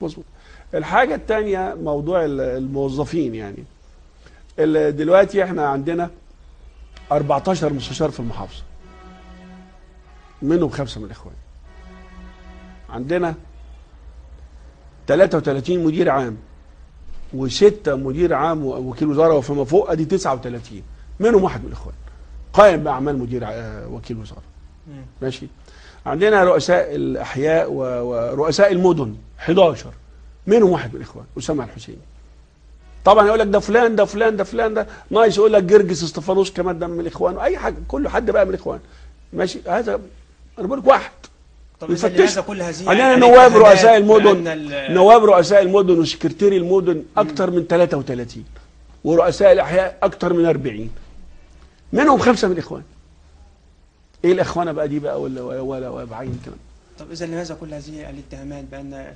مظبوط. الحاجه الثانيه موضوع الموظفين. يعني دلوقتي احنا عندنا 14 مستشار في المحافظه، منهم 5 من الاخوان. عندنا 33 مدير عام و6 مدير عام ووكيل وزاره وفيما فوق، ادي 39 منهم 1 من الاخوان قائم باعمال مدير وكيل وزاره. ماشي. عندنا رؤساء الاحياء ورؤساء المدن 11 منهم 1 من الاخوان اسامه الحسيني. طبعا يقول لك ده فلان ده فلان ده فلان ده ناقص، يقول لك جرجس استفانوس كمان ده من الاخوان، اي حاجه كل حد بقى من الاخوان. ماشي. هذا انا بقول لك 1. طب لماذا كل هذه عندنا نواب رؤساء المدن، نواب رؤساء المدن وسكرتيري المدن اكثر من 33، ورؤساء الاحياء اكثر من 40 منهم 5 من الاخوان. ايه الاخوانه بقى دي بقى ولا بعين كمان؟ طب اذا لماذا كل هذه الاتهامات بان